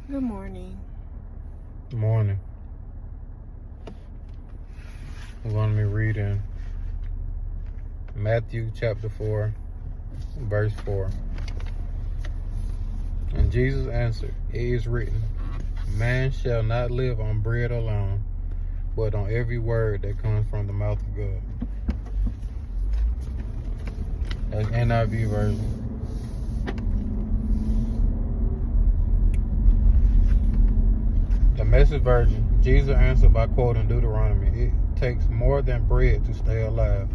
Good morning. Good morning. We're going to be reading Matthew chapter 4, verse 4. And Jesus answered, "It is written, man shall not live on bread alone, but on every word that comes from the mouth of God." That's NIV version. The Message version, Jesus answered by quoting Deuteronomy, "It takes more than bread to stay alive.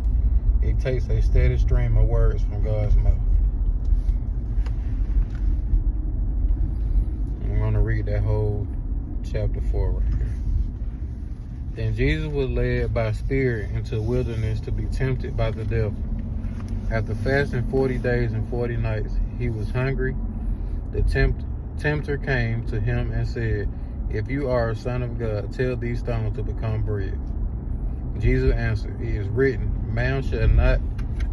It takes a steady stream of words from God's mouth." I'm going to read that whole chapter 4 right here. Then Jesus was led by Spirit into the wilderness to be tempted by the devil. After fasting 40 days and 40 nights, he was hungry. The tempter came to him and said, "If you are a son of God, tell these stones to become bread." Jesus answered, "It is written, man shall not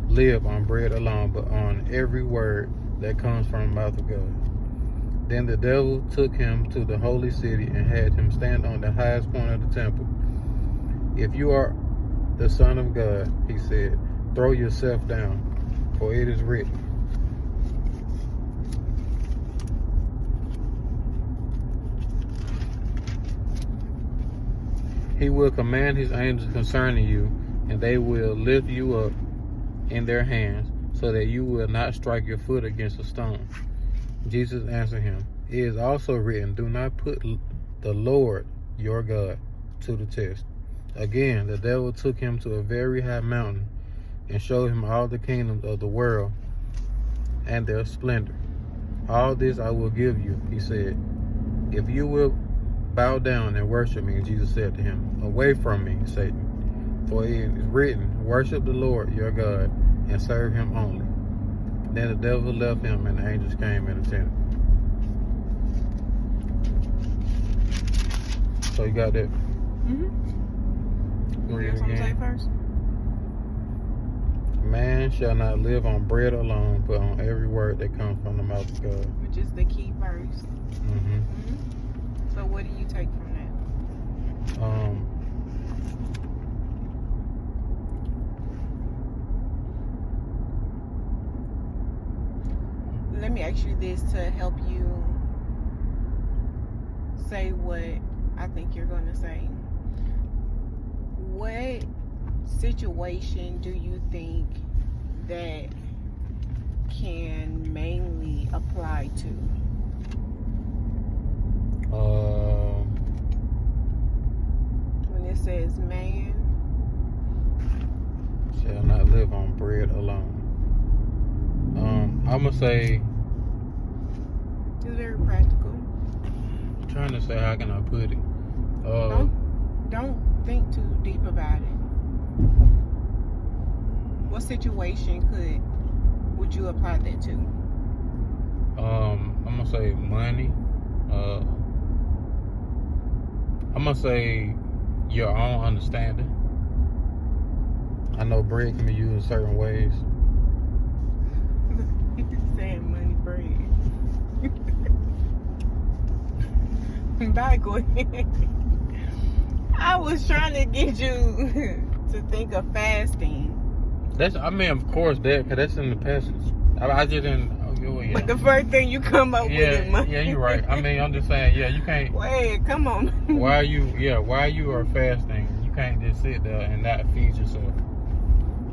live on bread alone, but on every word that comes from the mouth of God." Then the devil took him to the holy city and had him stand on the highest point of the temple. "If you are the Son of God," he said, "throw yourself down, for it is written, He will command his angels concerning you, and they will lift you up in their hands, so that you will not strike your foot against a stone." Jesus answered him, "It is also written, do not put the Lord your God to the test." Again, the devil took him to a very high mountain and showed him all the kingdoms of the world and their splendor. "All this I will give you," he said, "if you will bow down and worship me." Jesus said to him, "Away from me, Satan, for it is written, worship the Lord your God and serve him only." Then the devil left him, and the angels came and attended. So you got that? You Read got it something to say again. first? Man shall not live on bread alone, but on every word that comes from the mouth of God. Which is the key verse. So what do you take from that? Let me ask you this to help you say what I think you're going to say. What situation do you think that can mainly apply to? When it says man Shall not live on bread alone. I'm gonna say, it's very practical. I'm trying to say, how can I put it? Don't think too deep about it. What situation would you apply that to? I'm gonna say money. I'm gonna say your own understanding. I know bread can be used in certain ways. Saying money, bread. Bye, go ahead. I was trying to get you to think of fasting. Of course, because that's in the passage. I just didn't. Oh, yeah. But the first thing you come up with is money. Yeah, you're right. I'm just saying, you can't. Wait, come on. While you are fasting, you can't just sit there and not feed yourself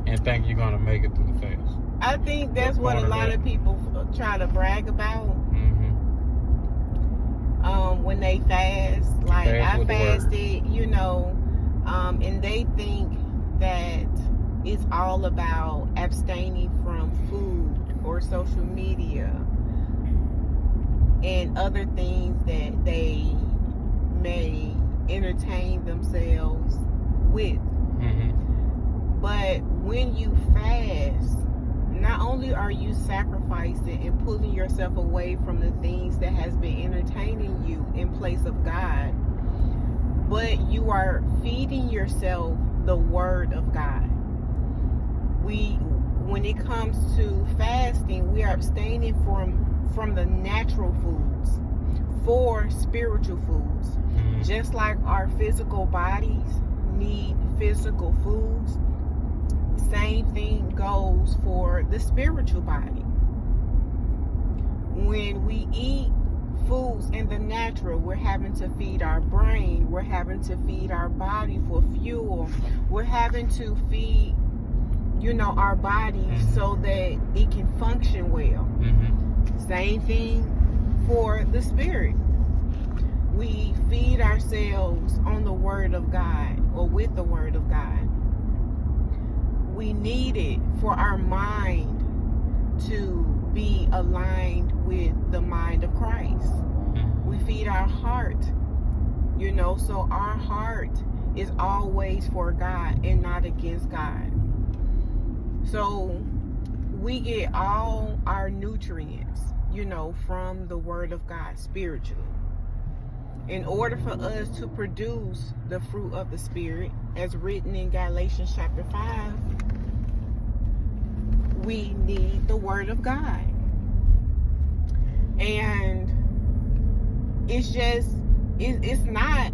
and think you're gonna make it through the fast. I think that's what a lot of people try to brag about. When they fast, like I fasted, and they think that it's all about abstaining from food or social media and other things that they may entertain themselves with. But when you fast, not only are you sacrificing and pulling yourself away from the things that has been entertaining you in place of God, but you are feeding yourself the word of God. When it comes to fasting, we are abstaining from the natural foods, for spiritual foods. Just like our physical bodies need physical foods, same thing goes for the spiritual body. When we eat foods in the natural, we're having to feed our brain, we're having to feed our body for fuel, we're having to feed, our body so that it can function well. Same thing for the spirit. We feed ourselves on the Word of God, or with the Word of God. We need it for our mind to be aligned with the mind of Christ. We feed our heart, so our heart is always for God and not against God. So we get all our nutrients, from the Word of God spiritually. In order for us to produce the fruit of the Spirit, as written in Galatians chapter 5, we need the Word of God. And it's not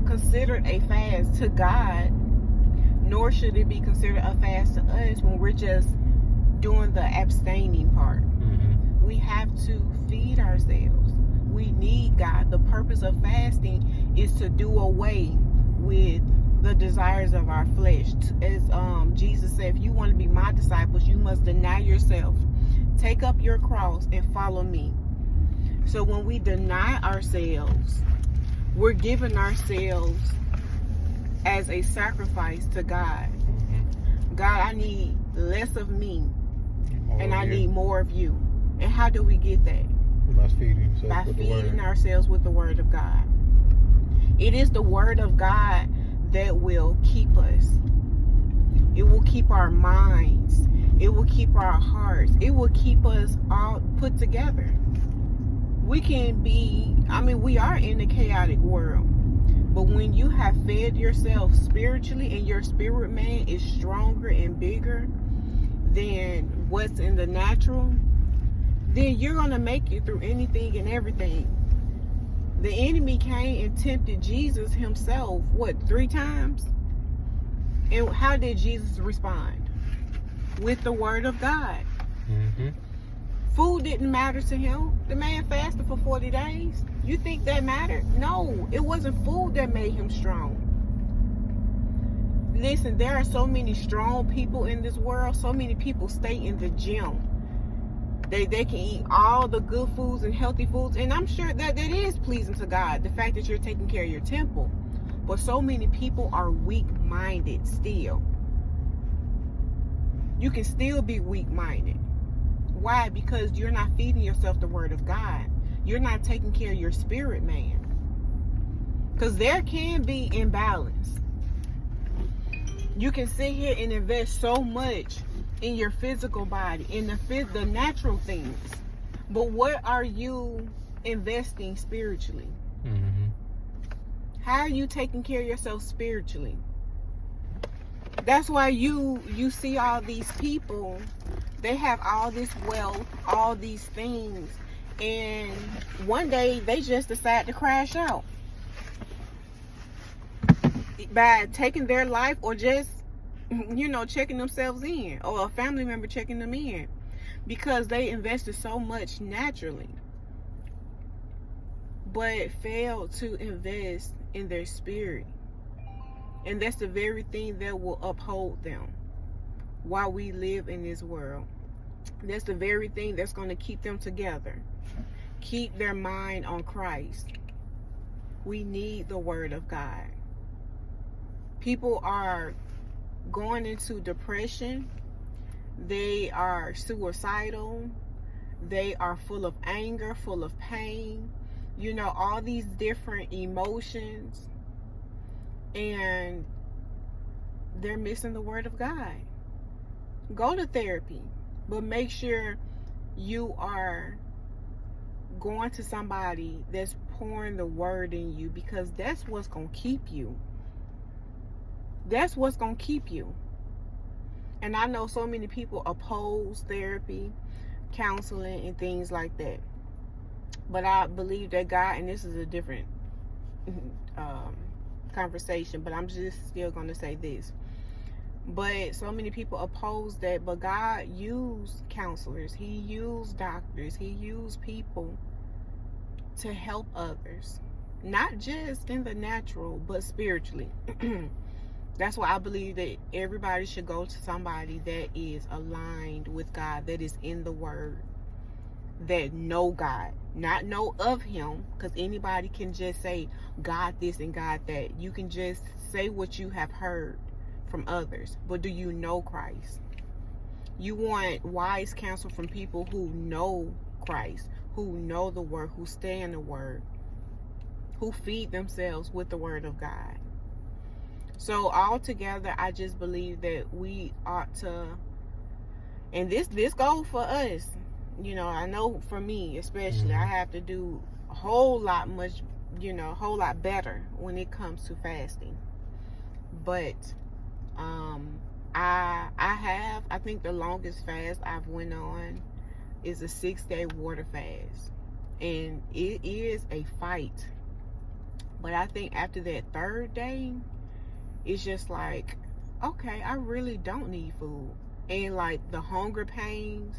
considered a fast to God, nor should it be considered a fast to us when we're just doing the abstaining part. We have to feed ourselves. We need God. The purpose of fasting is to do away with the desires of our flesh. As Jesus said, if you want to be my disciples, you must deny yourself, take up your cross, and follow me. So when we deny ourselves, we're giving ourselves as a sacrifice to God. God, I need less of me, and I need more of you. And how do we get that? By feeding ourselves with the Word of God. It is the Word of God that will keep us. It will keep our minds. It will keep our hearts. It will keep us all put together. We are in a chaotic world. But when you have fed yourself spiritually and your spirit man is stronger and bigger than what's in the natural, then you're going to make it through anything and everything. The enemy came and tempted Jesus himself, 3 times? And how did Jesus respond? With the Word of God. Food didn't matter to him. The man fasted for 40 days. You think that mattered? No, it wasn't food that made him strong. Listen, there are so many strong people in this world. So many people stay in the gym. They can eat all the good foods and healthy foods, and I'm sure that is pleasing to God, the fact that you're taking care of your temple. But so many people are weak-minded still. You can still be weak-minded. Why? Because you're not feeding yourself the Word of God. You're not taking care of your spirit man. Because there can be imbalance. You can sit here and invest so much in your physical body, in the natural things, but what are you investing spiritually? How are you taking care of yourself spiritually? That's why you see all these people, they have all this wealth, all these things, and one day they just decide to crash out by taking their life, or just checking themselves in, or a family member checking them in, because they invested so much naturally but failed to invest in their spirit. And that's the very thing that will uphold them while we live in this world. That's the very thing that's going to keep them together, keep their mind on Christ. We need the Word of God. People are going into depression. They are suicidal. They are full of anger, full of pain. All these different emotions. And they're missing the Word of God. Go to therapy, but make sure you are going to somebody that's pouring the Word in you, because that's what's going to keep you. That's what's going to keep you. And I know so many people oppose therapy, counseling, and things like that. But I believe that God, and this is a different conversation, but I'm just still going to say this. But so many people oppose that, but God used counselors. He used doctors. He used people to help others. Not just in the natural, but spiritually. That's why I believe that everybody should go to somebody that is aligned with God, that is in the Word, that know God, not know of Him, because anybody can just say God this and God that. You can just say what you have heard from others, but do you know Christ? You want wise counsel from people who know Christ, who know the Word, who stay in the Word, who feed themselves with the Word of God. So altogether, I just believe that we ought to, and this goes for us. You know, I know for me especially, I have to do a whole lot better when it comes to fasting. But I think the longest fast I've went on is a 6-day water fast, and it is a fight. But I think after that 3rd day, it's just like, okay, I really don't need food, and like the hunger pains,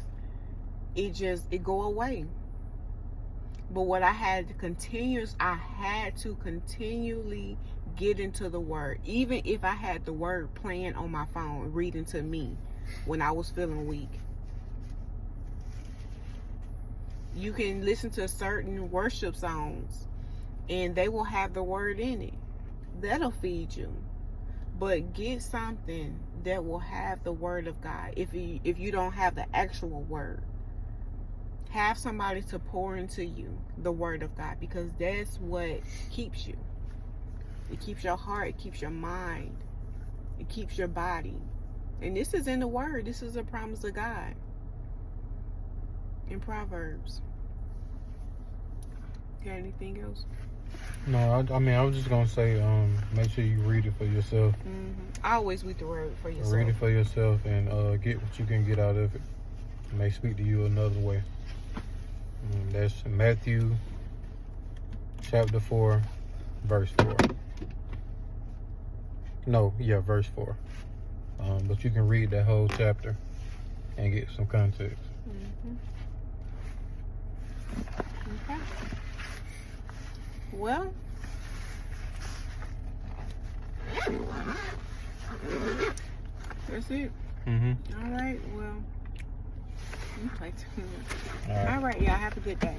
it go away. But what I had to continually get into the Word, even if I had the Word playing on my phone, reading to me when I was feeling weak. You can listen to certain worship songs, and they will have the Word in it. That'll feed you. But get something that will have the Word of God. If you don't have the actual Word, have somebody to pour into you the Word of God, because that's what keeps you. It keeps your heart, it keeps your mind, it keeps your body. And this is in the Word. This is a promise of God in Proverbs. Got anything else? No, I mean, I was just gonna say, make sure you read it for yourself. Always read the Word for yourself. Read it for yourself and get what you can get out of it. It may speak to you another way. That's Matthew chapter 4, verse 4. No, yeah, verse 4. But you can read that whole chapter and get some context. Okay. Well, that's it. All right. Well, you play too much. All right, y'all. Have a good day.